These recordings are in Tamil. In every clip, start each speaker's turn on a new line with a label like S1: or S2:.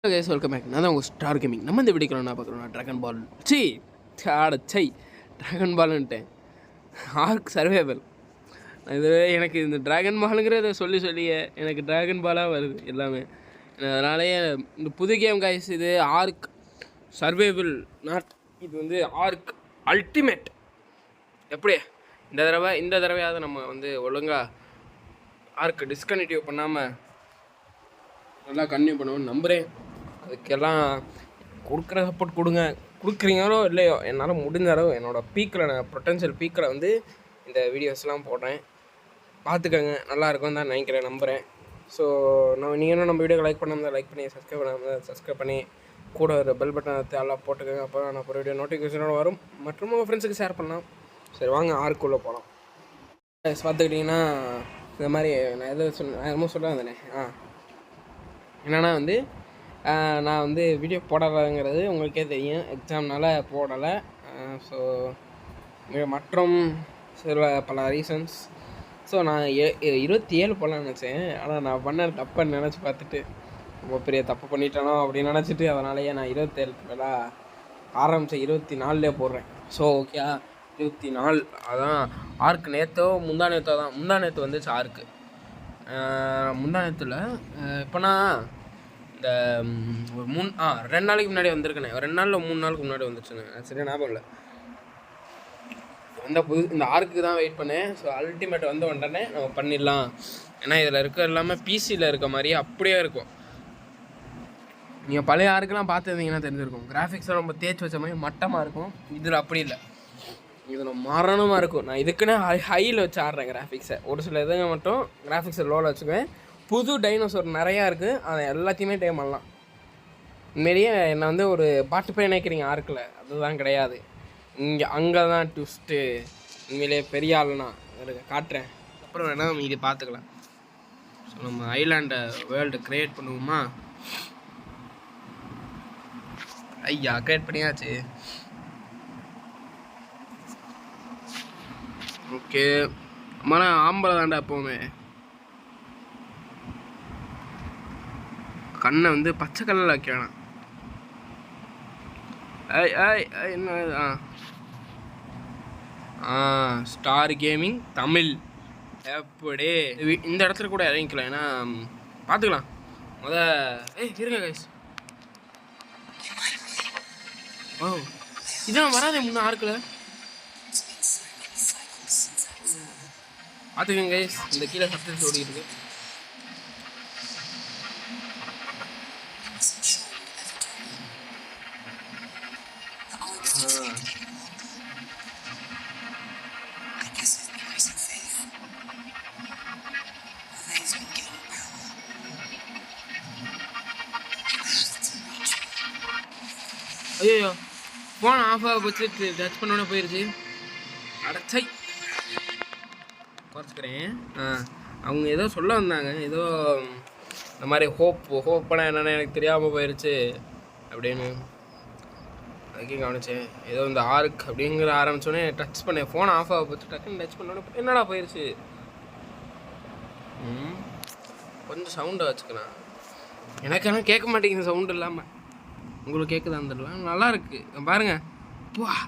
S1: Guys welcome back. நான் தான் உங்கள் ஸ்டார் கேமிங். நம்ம இந்த வீடியோவில் என்ன பார்க்குறோம்னா ட்ராகன் பால் ட்ராகன் பால்ன்ட்டேன் ஆர்க் சர்வைவல். இது எனக்கு இந்த ட்ராகன் பாலுங்கிறத சொல்லியே எனக்கு ட்ராகன் பாலாக வருது எல்லாமே. அதனாலேயே இந்த புது கேம் கைஸ், இது ஆர்க் சர்வைவல் நாட், இது வந்து ஆர்க் அல்டிமேட். எப்படி இந்த தடவையாவது நம்ம வந்து ஒழுங்காக ஆர்க் டிஸ்கனெக்டிவ் பண்ணாமல் நல்லா கன்டினியூ பண்ணுவோன்னு நம்புகிறேன். அதுக்கெல்லாம் கொடுக்குற சப்போர்ட் கொடுக்குறீங்களோ இல்லையோ, என்னால் முடிஞ்ச அளவு என்னோடய பீக்கில், நான் பொட்டன்ஷியல் பீக்கில் வந்து இந்த வீடியோஸ்லாம் போடுறேன். பார்த்துக்கோங்க, நல்லாயிருக்கும் தான் நினைக்கிறேன், நம்புகிறேன். ஸோ நீங்கள் நம்ம வீடியோக்கு லைக் பண்ணாமல் லைக் பண்ணி, சப்ஸ்கிரைப் பண்ணி கூட ஒரு பெல் பட்டன் எல்லாம் போட்டுக்கோங்க. அப்போ நான் ஒரு வீடியோ நோட்டிஃபிகேஷனோட வரும். மற்றும் உங்கள் ஃப்ரெண்ட்ஸுக்கு ஷேர் பண்ணலாம். சரி வாங்க ஆர்க்குள்ளே போகலாம். பார்த்துக்கிட்டிங்கன்னா இந்த மாதிரி நான் எதுவும் சொல்ல வந்தேனே, என்னென்னா வந்து நான் வந்து வீடியோ போடலைங்கிறது உங்களுக்கே தெரியும், எக்ஸாம்னால் போடலை. ஸோ மற்றும் சில பல ரீசன்ஸ். ஸோ நான் 27 போடலான்னு நினச்சேன். ஆனால் நான் பண்ண தப்புன்னு நினச்சி பார்த்துட்டு ரொம்ப பெரிய தப்பு பண்ணிட்டேனோ அப்படின்னு நினச்சிட்டு, அதனாலேயே நான் 27 மேலே ஆரம்பித்தேன் 24 போடுறேன். ஸோ ஓகே 24 அதான் ஆர்க்கு. முந்தா நேற்று வந்துச்சு ஆர்க்கு. முந்தானத்தில் இப்போ நான் இந்த ஒரு 2 நாளைக்கு முன்னாடி வந்திருக்கேனே, 2 நாள் 3 நாளுக்கு முன்னாடி வந்துச்சுன்னு சரியா ஞாபகம் இல்லை. இந்த ஆர்க்கு தான் வெயிட் பண்ணேன். ஸோ அல்டிமேட் வந்து உடனே நம்ம பண்ணிடலாம். ஏன்னா இதில் இருக்க எல்லாமே பிசியில் இருக்க மாதிரியே அப்படியே இருக்கும். நீங்கள் பழைய ஆர்க்கெலாம் பார்த்துருந்தீங்கன்னா தெரிஞ்சிருக்கும், கிராஃபிக்ஸை ரொம்ப தேய்ச்சி வச்ச மாதிரி மட்டமாக இருக்கும். இதில் அப்படி இல்லை, இதில் மரணமாக இருக்கும். நான் இதுக்குன்னே ஹையில் வச்சு ஆடுறேன் கிராஃபிக்ஸை. ஒரு சில இதுங்க மட்டும் கிராஃபிக்ஸை லோவில் வச்சுக்குவேன். புது டைனோசர் நிறையா இருக்குது, அதை எல்லாத்தையுமே டைம் பண்ணலாம். உண்மையிலேயே என்னை வந்து ஒரு பாட்டு போய் நினைக்கிறீங்க ஆர்க்கில், அதுதான் கிடையாது. அங்கே தான் ட்விஸ்ட்டு. உண்மையிலேயே பெரிய ஆளுனா காட்டுறேன், அப்புறம் வேணால் நம்ம இது பார்த்துக்கலாம். ஸோ நம்ம ஐலாண்டை வேர்ல்டு க்ரியேட் பண்ணுவோமா? ஐயா க்ரியேட் பண்ணியாச்சு. ஓகே, மன ஆம்பளை தாண்டா எப்போவுமே. கண்ணை வந்து பச்சை கலரில் வைக்க வேணாம். என்ன ஸ்டார் கேமிங் தமிழ் எப்படி இந்த இடத்துல கூட இறங்கிக்கலாம். ஏன்னா பார்த்துக்கலாம். இருங்க கைஸ். இதெல்லாம் வராதே முன்ன ஆர்க்கில். பார்த்துக்கங்க கைஸ், இந்த கீழே சப்ஸ்கிரைப் ஓடிக்கிட்டு இருக்கு. ஐயோ ஃபோன் ஆஃப் ஆக வச்சுட்டு டச் பண்ணோன்னே போயிடுச்சு. அடைச்சை குறைச்சிக்கிறேன். அவங்க ஏதோ சொல்ல வந்தாங்க, ஏதோ இந்த மாதிரி ஹோப்னா என்னென்னு எனக்கு தெரியாமல் போயிடுச்சு அப்படின்னு. அதுக்கே கவனிச்சேன். ஏதோ இந்த ஆர்க் அப்படிங்கிற ஆரம்பித்தோடனே டச் பண்ணேன், ஃபோன் ஆஃப் ஆக போச்சு. டக்குன்னு டச் பண்ணோன்னே என்னடா போயிடுச்சு. கொஞ்சம் சவுண்டை வச்சுக்கலாம். எனக்கு ஆனால் கேட்க மாட்டேங்குது சவுண்டு இல்லாமல். உங்களுக்கு கேட்குதான் தெரியல, நல்லா இருக்குது பாருங்கள்.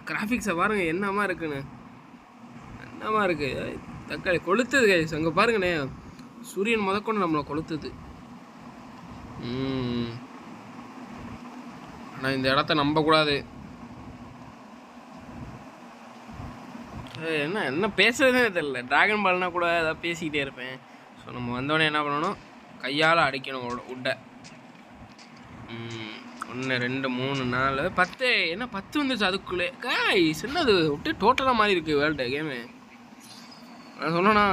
S1: கிராஃபிக்ஸை பாருங்கள் என்னமா இருக்குன்னு, என்னமா இருக்குது. தக்காளி கொளுத்துது கைஸ், அங்கே பாருங்கண்ணே, சூரியன் முதற்கொண்டு நம்மளை கொளுத்துது. ஆனால் இந்த இடத்த நம்பக்கூடாது. என்ன பேசுறதுனே தெரியல. ட்ராகன் பால்னால் கூட ஏதாவது பேசிக்கிட்டே இருப்பேன். ஸோ நம்ம வந்தோடனே என்ன பண்ணணும், கையால் அடிக்கணும் உட்டை. 1 2 3 4 10. என்ன 10 வந்துச்சு அதுக்குள்ளே கைஸ். என்னது விட்டு டோட்டலாக மாதிரி இருக்குது வேர்ல்டு கேமு. நான் சொன்னேன்னா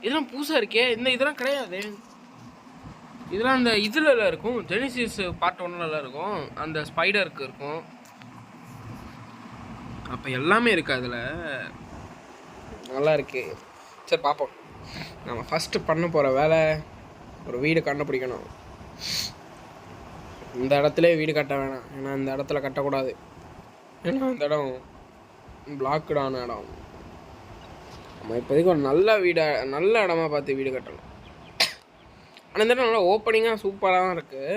S1: இதெல்லாம் புதுசாக இருக்கே, இதெல்லாம் கிடையாது. இதெல்லாம் அந்த இதில் இருக்கும், ஜெனிசிஸ் பார்ட் 1 இருக்கும், அந்த ஸ்பைடருக்கு இருக்கும். அப்போ எல்லாமே இருக்குது அதில், நல்லா இருக்குது. சரி பார்ப்போம். நம்ம ஃபஸ்ட்டு பண்ண போகிற வேலை ஒரு வீடு கண்டுபிடிக்கணும். இந்த இடத்துல வீடு கட்ட வேணாம், ஏன்னா இந்த இடத்துல கட்டக்கூடாது. ஏன்னா இந்த இடம் பிளாக்குடான இடம். நம்ம இப்போதைக்கு ஒரு நல்ல இடமா பார்த்து வீடு கட்டணும். ஆனால் இந்த நல்லா ஓப்பனிங்காக சூப்பராக தான் இருக்குது.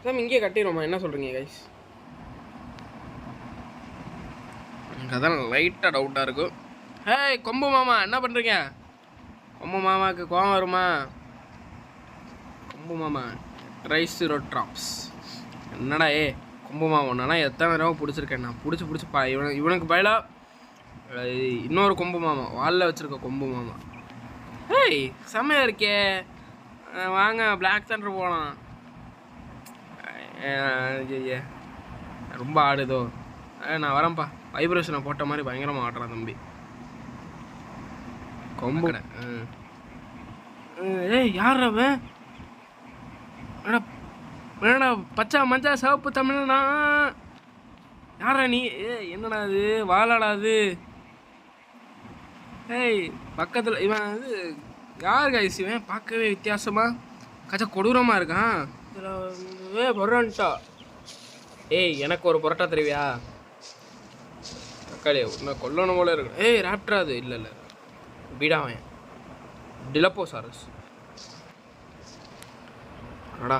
S1: சார் இங்கேயே கட்டிடுவோமா, என்ன சொல்கிறீங்க கைஸ்? எனக்கு அதான் லைட்டாக டவுட்டாக இருக்கும். ஹேய் கொம்பு மாமா, என்ன பண்ணுறீங்க? கொம்பு மாமாவுக்கு கோவம் வருமா? கொம்பு மாமா ரைஸ் ட்ராப்ஸ் என்னடா கொம்பு மாமனாலாம் எத்தனை தடவை பிடிச்சிருக்கேன் நான். பிடிச்சி இவனுக்கு பதிலாக இன்னொரு கொம்பு மாமா வாலில் வச்சுருக்க கொம்பு மாமா. ஹேய் செம்மையாக இருக்கே, வாங்க பிளாக் தண்டர் போகலாம். ரொம்ப ஆடுதோ. நான் வரேன்ப்பா. வைப்ரேஷனை போட்ட மாதிரி பயங்கரமாக ஆடுறான் தம்பி கொம்பு கடை. ஏய் யார் அவன்? என்னடா பச்சை மஞ்சா சிவப்பு தமிழ்னா யாரா நீ? என்னடா இது வாழாடா அது? ஏய் பக்கத்தில் இவன் இது யார் கைஸ்? இவன் பார்க்கவே வித்தியாசமாக கச்சா கொடூரமாக இருக்கான். இதில் பொருட்டா. ஏய் எனக்கு ஒரு பொரோட்டா தெரிவியா? தக்காளி உன்னை கொல்லணும் போல இருக்கு. ஏய் ராப்டரா அது? இல்லை இல்லை பீடாவன் டிலப்போசாரஸ். அடா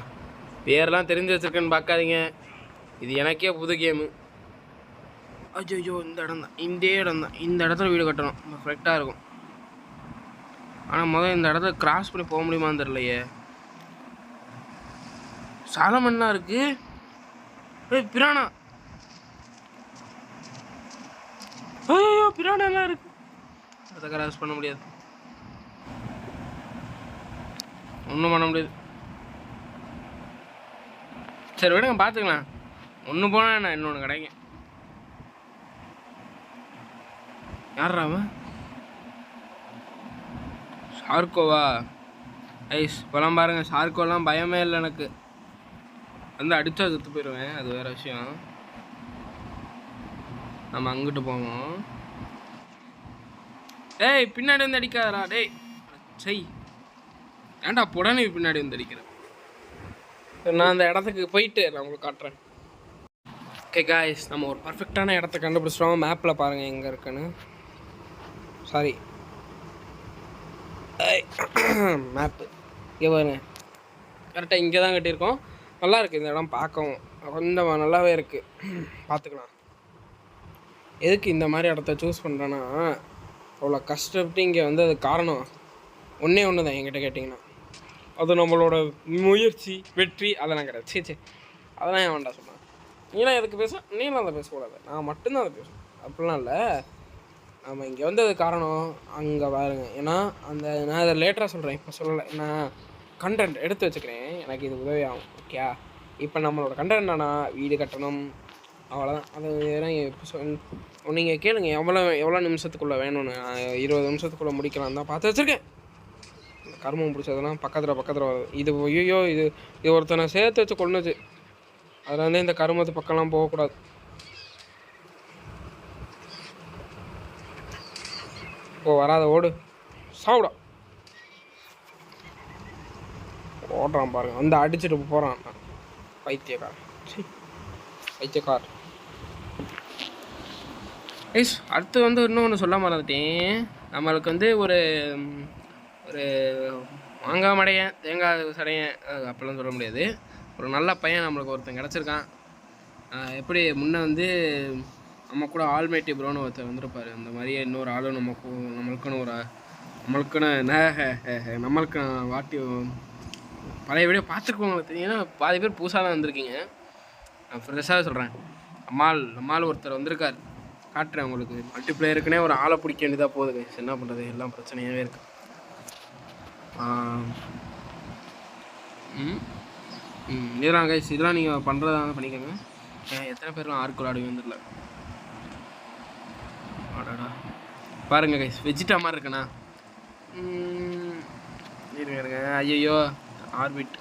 S1: பேரெலாம் தெரிஞ்சு வச்சுருக்கேன்னு பார்க்காதீங்க, இது எனக்கே புது கேமு. அஜ்ஜோ இந்த இடம் தான், இந்த இடத்துல வீடு கட்டணும், பர்ஃபெக்டாக இருக்கும். ஆனால் முதல்ல இந்த இடத்துல கிராஸ் பண்ணி போக முடியுமான்னு தெரியலையே. சாலமன்லாம் இருக்குது. ஏய் பிரானா, ஐயோ பிரானாலாம் இருக்குது. அதை கிராஸ் பண்ண முடியாது, ஒன்றும் பண்ண முடியாது. சரி விடுங்க பார்த்துக்கலாம். ஒன்று போனால் என்ன இன்னொன்று கிடைக்கும். யாரா அவன்? ஷார்க்கோவா? ஐஸ் இப்போலாம் பாருங்கள், ஷார்க்கோலாம் பயமே இல்லை எனக்கு. வந்து அடித்தா செத்து போயிடுவேன், அது வேறு விஷயம். நம்ம அங்கிட்டு போவோம். டேய் பின்னாடி வந்து அடிக்காதரா டேய். செய் ஏன்டா புடனே பின்னாடி வந்து அடிக்கிறேன். நான் அந்த இடத்துக்கு போயிட்டு நான் உங்களுக்கு காட்டுறேன். ஓகே காய்ஸ், நம்ம ஒரு பர்ஃபெக்டான இடத்த கண்டுபிடிச்சிட்டோம். மேப்பில் பாருங்கள் எங்கே இருக்குன்னு. சாரி மேப்பு இங்கே பாருங்க, கரெக்டாக இங்கே தான் கட்டியிருக்கோம். நல்லா இருக்குது இந்த இடம், பார்க்கவும் கொஞ்சம் நல்லாவே இருக்குது. பார்த்துக்கலாம். எதுக்கு இந்த மாதிரி இடத்த சூஸ் பண்ணுறேன்னா, அவ்வளோ கஷ்டப்பட்டு இங்கே வந்து அது காரணம் ஒன்றே ஒன்று தான் என்கிட்ட கேட்டிங்கன்னா. அது நம்மளோட முயற்சி வெற்றி அதெல்லாம் கிடையாது. சரி அதெல்லாம் ஏன் வேண்டாம் சொன்னேன். நீலாம் எதுக்கு பேச? நீலாம் அதை பேசக்கூடாது, நான் மட்டும்தான் அதை பேசுவேன். அப்படிலாம் இல்லை, நம்ம இங்கே வந்தது காரணம் அங்கே பாருங்க. ஏன்னா அந்த நான் அதை லேட்டராக சொல்கிறேன், இப்போ சொல்லலை. நான் கண்டென்ட் எடுத்து வச்சுக்கிறேன், எனக்கு இது உதவி ஆகும். ஓகே இப்போ நம்மளோட கண்டென்ட் என்னன்னா வீடு கட்டணும், அவ்வளோதான். அது இப்போ நீங்கள் கேளுங்க எவ்வளோ நிமிஷத்துக்குள்ளே வேணும்னு. 20 நிமிஷத்துக்குள்ளே முடிக்கலாம் தான் பார்த்து வச்சுருக்கேன். கருமம் பிடிச்சதெல்லாம் பக்கத்தில் வருது. இது ஐயோ இது ஒருத்தனை சேர்த்து வச்சு கொண்டுச்சு. அதில் வந்து இந்த கருமத்து பக்கம்லாம் போகக்கூடாது. வராத ஓடு சாப்பிடும். ஓடுறான் பாருங்க, வந்து அடிச்சுட்டு போகிறான் பைத்தியக்கார். ஐஸ் அடுத்து வந்து இன்னொன்று சொல்ல மறந்துட்டேன். நம்மளுக்கு வந்து ஒரு மாங்காய் மடையன் தேங்காய் சடையன் அப்படிலாம் சொல்ல முடியாது. ஒரு நல்ல பையன் நம்மளுக்கு ஒருத்தன் கிடச்சிருக்கான். எப்படி முன்னே வந்து நம்ம கூட ஆல்மேட்டி ப்ரோன்னு ஒருத்தர் வந்திருப்பார். அந்த மாதிரியே இன்னொரு ஆளும் நம்மளுக்கு வாட்டி பழைய வீடியோ பார்த்துருக்கோங்க தெரியும். ஏன்னா பாதி பேர் புதுசாக தான் வந்திருக்கீங்க. நான் ஃப்ரெஷ்ஷாக சொல்கிறேன். நம்மால் ஒருத்தர் வந்திருக்கார், காட்டுறேன் உங்களுக்கு. மல்டிப்ளேயருக்குனே ஒரு ஆளை பிடிக்க வேண்டியதாக போகுது. என்ன பண்ணுறது, எல்லாம் பிரச்சனையாகவே இருக்குது. இதெல்லாம் கைஸ், இதெல்லாம் நீங்கள் பண்ணுறதாங்க பண்ணிக்கோங்க. எத்தனை பேர்லாம் ஆர்க்கு விளாடுவே வந்துடல. ஆடாடா பாருங்க கைஸ், வெஜிட்டா மாதிரி இருக்குண்ணா. இருங்க ஐயோ ஆர்பிட்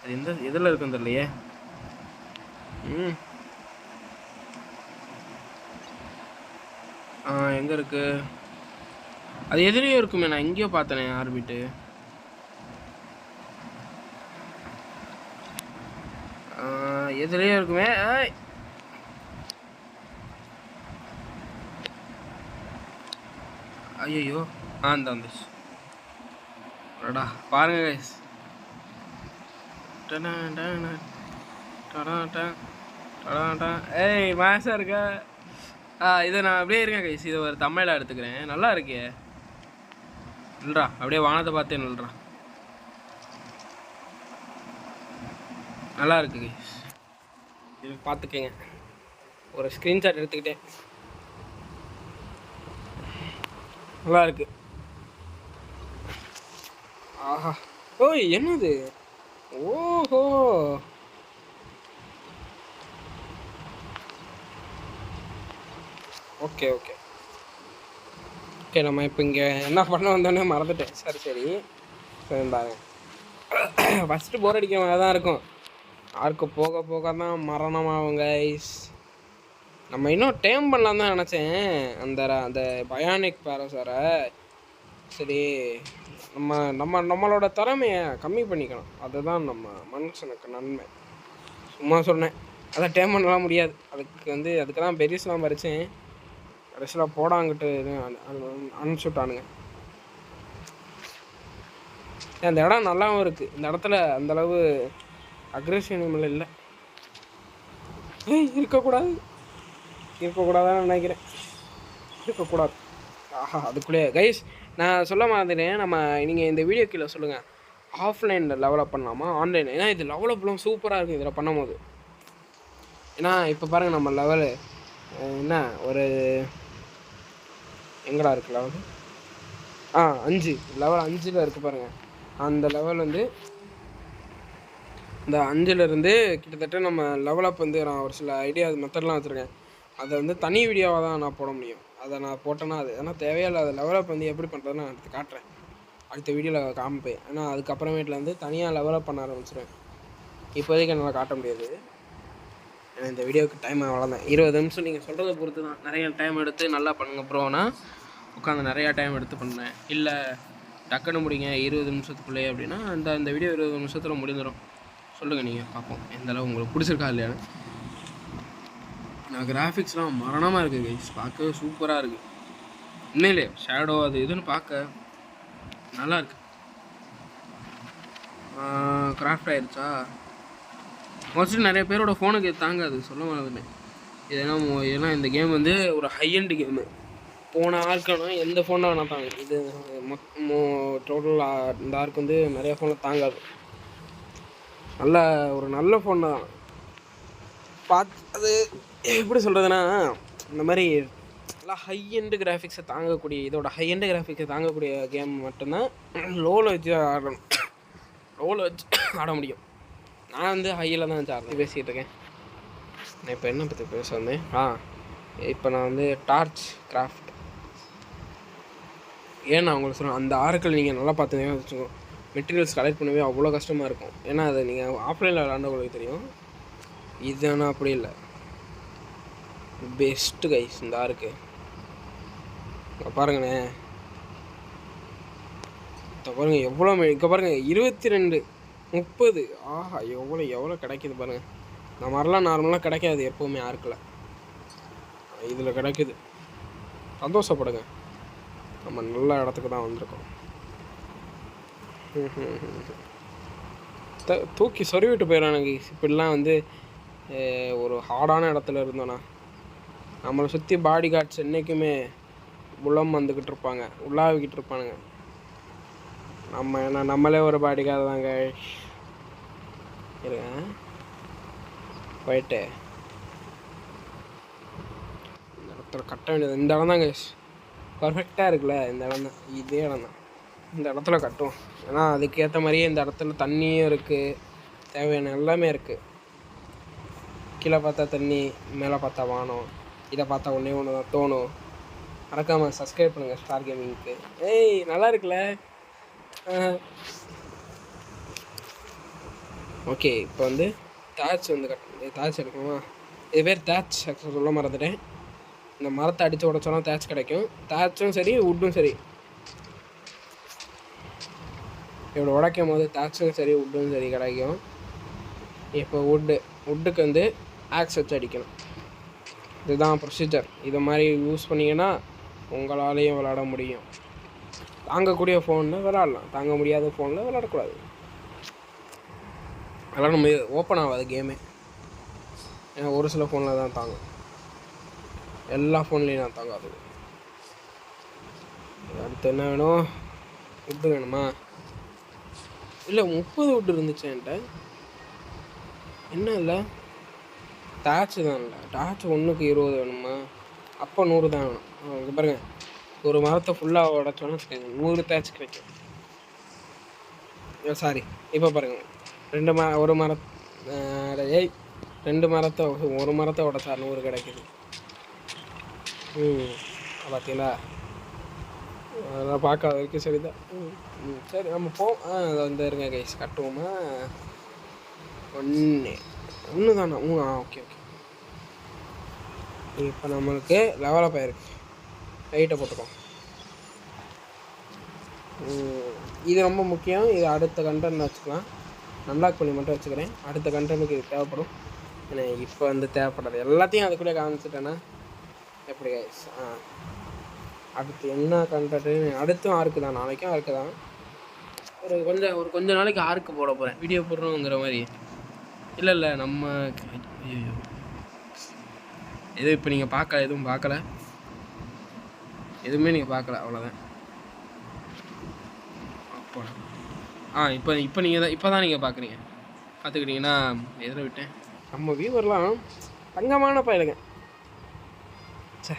S1: அது எதில் இருக்குன்னு தெரியலையே. எங்கே இருக்குது? அது எதிரையும் இருக்குமே, நான் எங்கேயோ பார்த்தேனே ஆர்பிட்டு. எதுலேயும் இருக்குமே. ஐயோ அந்த வந்துச்சு. அடா பாருங்க கைஸ், ஏய் மாசாக இருக்கா? இதை நான் அப்படியே இருக்கேன் கைஸ். இதை ஒரு தமிழில் எடுத்துக்கிறேன். நல்லா இருக்கே. இல்லைடா, அப்படியே வானத்தை பார்த்தே நில்றா. நல்லா இருக்கு கைஸ். இது பார்த்துக்கங்க. ஒரு ஸ்க்ரீன்ஷாட் எடுத்துக்கிட்டேன். நல்லா இருக்கு. ஆஹா, ஓய் என்னது? ஓஹோ, ஓகே ஓகே ஓகே. நம்ம இப்போ இங்கே என்ன பண்ண வந்தோன்னே மறந்துட்டேன். சரி சரி சரிந்தாங்க. ஃபஸ்ட்டு போர் அடிக்கிற மாதிரி தான் இருக்கும். யாருக்கு போக போக தான் மரணமாகும் கைஸ். நம்ம இன்னும் டேம் பண்ணலாம் தான் நினச்சேன் அந்த பயானிக் பேரஸரை. சரி, நம்மளோட திறமையை கம்மி பண்ணிக்கணும். அதுதான் நம்ம மனுஷனுக்கு நன்மை. சும்மா சொன்னேன். அதை டேம் பண்ணலாம் முடியாது. அதுக்கு தான் பெரிஸ்லாம் பறித்தேன். கடைசியில் போடாங்கிட்டு அனுப்பிச்சுட்டானுங்க. அந்த இடம் நல்லாவும் இருக்குது. இந்த இடத்துல அந்தளவு அக்ரெசிவ் அனிமல் இல்லை. இருக்கக்கூடாதான்னு நினைக்கிறேன். இருக்கக்கூடாது. ஆஹா, அதுக்குள்ளே கைஸ் நான் சொல்ல மாதிரினேன். நீங்கள் இந்த வீடியோ கீழே சொல்லுங்கள், ஆஃப்லைனில் டெவலப் பண்ணலாமா ஆன்லைன்? ஏன்னா இது டெவலப்லாம் சூப்பராக இருக்குது இதில் பண்ணும் போது. ஏன்னா இப்போ பாருங்கள், நம்ம லெவலு என்ன ஒரு எங்கடா இருக்குது லெவல்? 5 லெவல் 5ல் இருக்குது பாருங்கள். அந்த லெவல் வந்து இந்த 5லேருந்து கிட்டத்தட்ட நம்ம லெவலப் நான் ஒரு சில ஐடியா மெத்தட்லாம் வச்சுருக்கேன். அதை தனி வீடியோவாக தான் நான் போட முடியும். அதை நான் போட்டேன்னா அது ஏன்னா தேவையில்லாத லெவலப் எப்படி பண்ணுறதுன்னு நான் எடுத்து காட்டுறேன். அடுத்த வீடியோவில் காமிப்பேன். ஏன்னா அதுக்கப்புறமேட்டில் தனியாக லெவலப் பண்ண ஆரம்பிச்சிடுவேன். இப்போதைக்கு என்னால் காட்ட முடியாது. ஏன்னா இந்த வீடியோவுக்கு டைம் அவ்வளோதான். 20 நிமிஷம் நீங்கள் சொல்கிறத பொறுத்து தான். நிறைய டைம் எடுத்து நல்லா பண்ணுங்க ப்ரோனா உட்காந்து நிறையா டைம் எடுத்து பண்ணேன். இல்லை டக்குன்னு முடிங்க 20 நிமிஷத்துக்குள்ளே அப்படின்னா அந்த வீடியோ 20 நிமிஷத்தில் முடிஞ்சிடும். சொல்லுங்கள் நீங்கள், பார்ப்போம் எந்தளவு உங்களுக்கு பிடிச்சிருக்கா இல்லையான்னு. நான் கிராஃபிக்ஸ்லாம் மரணமாக இருக்குது கைஸ். பார்க்கவே சூப்பராக இருக்குது உண்மையிலே. ஷேடோ அது இதுன்னு பார்க்க நல்லா இருக்கு. கிராஃப்ட் ஆயிடுச்சா? மோஸ்ட்லி நிறைய பேரோட ஃபோனுக்கு தாங்காது. சொல்ல மாட்டேன் இது. ஏன்னா இந்த கேம் ஒரு ஹை எண்டு கேமு. போன ஆர்க்குனா எந்த ஃபோனாக வேணால் தாங்க. இது டோட்டல் இந்த ஆர்க்கு நிறைய ஃபோனில் தாங்காது. ஒரு நல்ல ஃபோன் தான். அது எப்படி சொல்கிறதுனா, இந்த மாதிரி நல்லா ஹை எண்டு கிராஃபிக்ஸை தாங்கக்கூடிய, இதோட ஹை எண்டு கிராஃபிக்ஸை தாங்கக்கூடிய கேம் மட்டும்தான் லோவில் வச்சு ஆடணும். லோவில் வச்சு ஆட முடியும். நான் ஹையில் தான் வச்சு ஆடணும். பேசிகிட்டு இருக்கேன். நான் இப்போ என்ன பற்றி பேச வந்தேன்? இப்போ நான் டார்ச் கிராஃப்ட் ஏன் நான் உங்களுக்கு சொல்கிறேன், அந்த ஆர்க்கில் நீங்கள் நல்லா பார்த்துங்க வச்சுக்கோ. மெட்டீரியல்ஸ் கலெக்ட் பண்ணவே அவ்வளோ கஷ்டமாக இருக்கும். ஏன்னா அது நீங்கள் ஆஃப்லைனில் விளாண்டவங்களுக்கு தெரியும். இது ஆனால் அப்படி இல்லை. பெஸ்ட்டு கைஸ் இந்த ஆர்க்கு. பாருங்கண்ணே, இப்போ பாருங்கள் எவ்வளோ இங்கே பாருங்கள் 22 30. ஆஹா, எவ்வளோ கிடைக்கிது பாருங்கள். இந்த மாதிரிலாம் நார்மலாக கிடைக்காது எப்போவுமே ஆர்க்கில். இதில் கிடைக்குது. சந்தோஷப்படுங்க. நம்ம நல்ல இடத்துக்கு தான் வந்திருக்கோம். தூக்கி சொருவிட்டு போயிடறானுங்க. இப்படிலாம் ஒரு ஹார்டான இடத்துல இருந்தோன்னா நம்மளை சுற்றி பாடி கார்ட்ஸ் என்றைக்குமே புலம் வந்துக்கிட்டு இருப்பாங்க, உள்ளாவிக்கிட்டு இருப்பானுங்க. நம்மளே ஒரு பாடி கார்டு தாங்க. இருங்க போயிட்டு இந்த இடத்துல கட்ட வேண்டியது. இந்த இடம் தாங்க பர்ஃபெக்டாக இருக்குல்ல. இந்த இடம் தான், இதே இடம் தான். இந்த இடத்துல கட்டுவோம். ஏன்னா அதுக்கேற்ற மாதிரியே இந்த இடத்துல தண்ணியும் இருக்குது, தேவையான எல்லாமே இருக்குது. கீழே பார்த்தா தண்ணி, மேலே பார்த்தா வானம். இதை பார்த்தா ஒன்றே ஒன்று தான் தோணும். மறக்காமல் சப்ஸ்கிரைப் பண்ணுங்கள் ஸ்டார் கேமிங்க்கு. ஏய் நல்லா இருக்குல்ல. ஓகே, இப்போ தாட்ச் தாட்ச் எடுக்கணுமா? இது பேர் தாட்ச். சொல்ல மறந்துட்டேன். இந்த மரத்தை அடித்து உடச்சோன்னா தாட்ச் கிடைக்கும். தாட்சும் சரி உட்டும் சரி. இப்படி உடைக்கும் போது தாட்சும் சரி உட்டும் சரி கிடைக்கும். இப்போ உட்டுக்கு ஆக்ஸ் வச்சு அடிக்கணும். இதுதான் ப்ரொசீஜர். இதை மாதிரி யூஸ் பண்ணிங்கன்னா உங்களாலேயும் விளாட முடியும். தாங்கக்கூடிய ஃபோனில் விளாட்லாம், தாங்க முடியாத ஃபோனில் விளாடக்கூடாது. அதெல்லாம் நம்ம ஓப்பன் ஆகாது கேமு. ஏன்னா ஒரு சில ஃபோனில் தான் தாங்கும், எல்லா ஃபோன்லேயும் நான் தாங்காது. அடுத்து என்ன வேணும்? வுட்டு வேணுமா? இல்லை 30 வுட்டு இருந்துச்சு என்கிட்ட. என்ன இல்லை டார்ச்சு தான் இல்லை, டார்ச் 1க்கு 20 வேணுமா? அப்போ 100 தான் வேணும். இங்கே பாருங்கள், ஒரு மரத்தை ஃபுல்லாக உடச்சோன்னு வச்சுக்கோங்க 100 டார்ச் கிடைக்கும். சாரி, இப்போ பாருங்கள், ஒரு மரத்தை ஒரு மரத்தை உடச்சா 100 கிடைக்குது. பார்த்தீங்களா? அதெல்லாம் பார்க்காத வரைக்கும் சரிதான். சரி நம்ம போவோம். அதை வந்து இருங்க கைஸ், கட்டுவோமா? ஒன்று தானே? Okay okay. இப்போ நம்மளுக்கு லெவலப் ஆயிருக்கு. லைட்டை போட்டுக்கோம். இது ரொம்ப முக்கியம். இது அடுத்த கண்டென்ட் வச்சுக்கலாம். அன்லாக் பண்ணி மட்டும் வச்சுக்கிறேன். அடுத்த கண்டென்ட்டுக்கு இது தேவைப்படும். ஏன்னா இப்போ வந்து தேவைப்படாது. எல்லாத்தையும் அதுக்குள்ளே காமிச்சிட்டேன்னா எப்படி கைஸ்? அடுத்து என்ன கண்டென்ட்டு? அடுத்தும் ஆர்க்கு தான், நாளைக்கும் ஆர்க்கு தான். கொஞ்ச நாளைக்கு ஆர்க்கு போட போகிறேன், வீடியோ போடுறோங்கிற மாதிரி. இல்லை நம்ம எதுவும் இப்போ நீங்கள் எதுவும் பார்க்கல, எதுவுமே நீங்கள் பார்க்கல, அவ்வளோதான். இப்போ தான் நீங்கள் பார்க்குறீங்க. பார்த்துக்கிட்டிங்கன்னா எதில் விட்டேன்? நம்ம வியூவர்லாம் தங்கமான பயலுங்க. சே,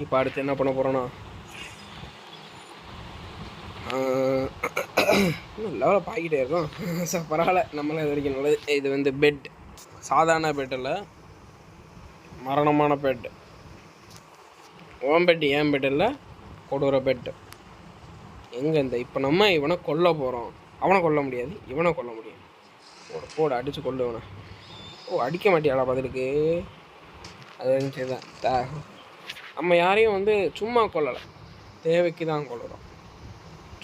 S1: இப்போ அடுத்து என்ன பண்ண போகிறோன்னா, இன்னும் லெவலப் ஆகிக்கிட்டே இருக்கும். சார் பரவாயில்ல, நம்மளாம் இது வரைக்கும் நல்லது. இது வந்து பெட், சாதாரண பெட் இல்லை, மரணமான பெட். ஓம் பெட், ஏன் பெட் இல்லை, கொடூர பெட். எங்கே இப்போ நம்ம இவனை கொல்ல போகிறோம். அவனை கொல்ல முடியாது, இவனை கொல்ல முடியும். போட அடித்து கொல்லுவனை. அடிக்க மாட்டியாடா பதிலுக்கு? அது சரிதான். நம்ம யாரையும் வந்து சும்மா கொல்லலை, தேவைக்கு தான் கொள்ளுறோம்.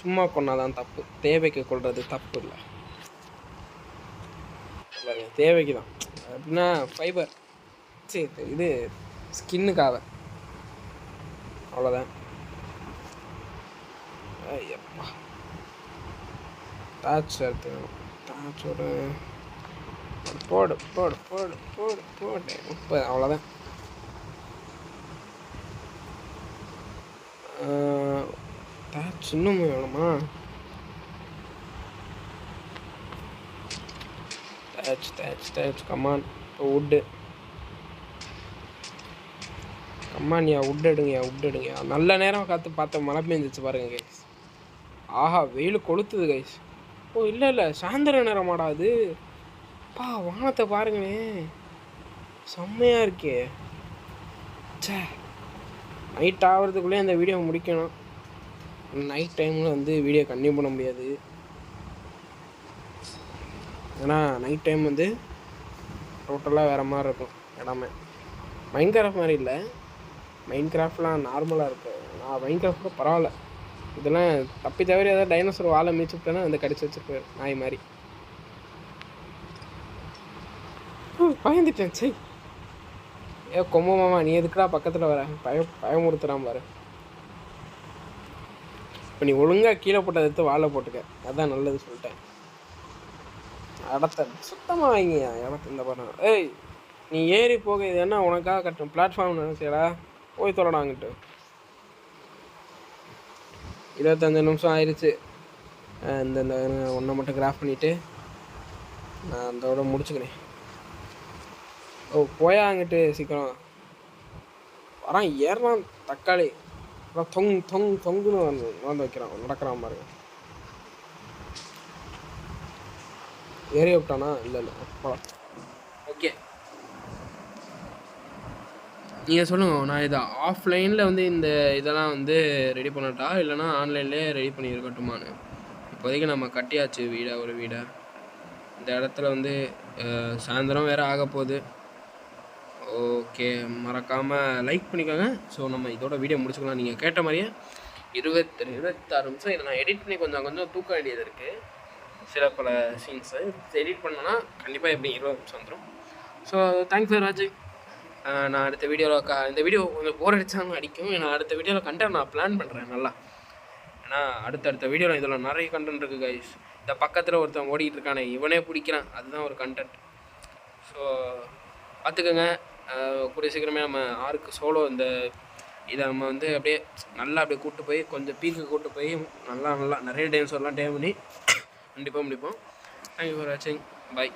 S1: சும்மா கொன்னாதான் தப்பு, தேவைக்கு கொள்வது தப்பு இல்லை. தேவைக்கு தான். அப்படின்னா ஃபைபர், சரி இது ஸ்கின்னுக்காக, அவ்வளோதான். ஐயப்பா, டார்ச் எடுத்துக்கணும். டார்ச்சோட போடு போடு போடு போடு போடு 30, அவ்வளோதான். டார்ச் இன்னும் வேணுமா? Torch come on. வுட்டு கம்மானியா, வுட் எடுங்க. நல்ல நேரம் காற்று பார்த்த மழை பெஞ்சிச்சு பாருங்க கைஸ். ஆஹா, வெயில் கொளுத்துது கைஸ். இல்லை சாயந்தர நேரமாடா அது. வானத்தை பாருங்களேன், செம்மையாக இருக்கே. சே, நைட் ஆகிறதுக்குள்ளே அந்த வீடியோ முடிக்கணும். நைட் டைமில் வந்து வீடியோ கண்டினியூ பண்ண முடியாது. ஏன்னா நைட் டைம் வந்து டோட்டலாக வேறு மாதிரி இருக்கும் இடமே. மைன்கிராஃப்ட் மாதிரி இல்லை, மைன்கிராஃப்ட்லாம் நார்மலாக இருக்குது. நான் மைன்கிராஃப்ட் பரவாயில்ல. இதெல்லாம் தப்பி தவிர ஏதாவது டைனோசர் வாழை மீச்சுட்டேன்னா அந்த கடிச்சு வச்சுருப்பாரு நாய் மாதிரி. பயந்துட்டேன். சரி, கொம்பு மாமா, நீ எதுக்குடா பக்கத்தில் வர? பயமுறுத்துறான் பாரு. இப்போ நீ ஒழுங்காக கீழே போட்டு எடுத்து வாழை போட்டுக்க, அதான் நல்லது சொல்லிட்டேன். இடத்த சுத்தமாக வைங்க, இடத்த இந்த பாரு. ஏய், நீ ஏறி போக, இது என்ன உனக்காக கட்டணும் பிளாட்ஃபார்ம் நினச்சிடா? போய் தொலைடாங்கிட்டு. 25 நிமிஷம் ஆயிடுச்சு. இந்த ஒன்றை மட்டும் கிராஃப் பண்ணிவிட்டு நான் அதோட முடிச்சுக்கிறேன். போயாங்கிட்டு சீக்கிரம் வரான். ஏறான் தக்காளி தொங்குன்னு வந்து வைக்கிறான், நடக்கிறான் பாருங்க. ஏறி விட்டானா? இல்லை போலாம். ஓகே, நீங்கள் சொல்லுங்கள். நான் இதை ஆஃப்லைனில் வந்து இந்த இதெல்லாம் வந்து ரெடி பண்ணட்டா, இல்லைனா ஆன்லைன்லேயே ரெடி பண்ணியிருக்கட்டுமான்னு. இப்போதைக்கு நம்ம கட்டியாச்சு ஒரு வீடை. இந்த இடத்துல வந்து சாயந்தரம் வேறு ஆக போகுது. ஓகே, மறக்காமல் லைக் பண்ணிக்கோங்க. ஸோ நம்ம இதோட வீடியோ முடிச்சுக்கலாம். நீங்கள் கேட்ட மாதிரியே 26 நிமிஷம் இதை நான் எடிட் பண்ணி கொஞ்சம் தூக்க வேண்டியது இருக்குது. சில பல சீன்ஸை எடிட் பண்ணோன்னா கண்டிப்பாக எப்படி 20 நிமிஷம் வந்துடும். ஸோ தேங்க்ஸ் ஃபார் வாட்சிங். நான் அடுத்த வீடியோவில் இந்த வீடியோ கொஞ்சம் போர் அடித்தாலும் அடிக்கும். நான் அடுத்த வீடியோவில் கண்டென்ட் நான் பிளான் பண்ணுறேன் நல்லா. ஏன்னா அடுத்தடுத்த வீடியோவில் இதில் நிறைய கண்டென்ட் இருக்குது கைஸ். இந்த பக்கத்தில் ஒருத்தன் ஓடிக்கிட்டு இருக்கானே இவனே பிடிக்கிறான், அதுதான் ஒரு கண்டென்ட். ஸோ பார்த்துக்கோங்க. கூடிய சீக்கிரமே நம்ம ஆர்க்கு சோலோ இந்த இதை நம்ம வந்து அப்படியே நல்லா அப்படியே கூப்பிட்டு போய் கொஞ்சம் பீக்கு கூப்பிட்டு போய் நல்லா நிறைய டைம்ஸ் வரலாம் டைம் பண்ணி கண்டிப்பாக முடிப்போம். தேங்க்யூ ஃபார் வாட்சிங். பாய்.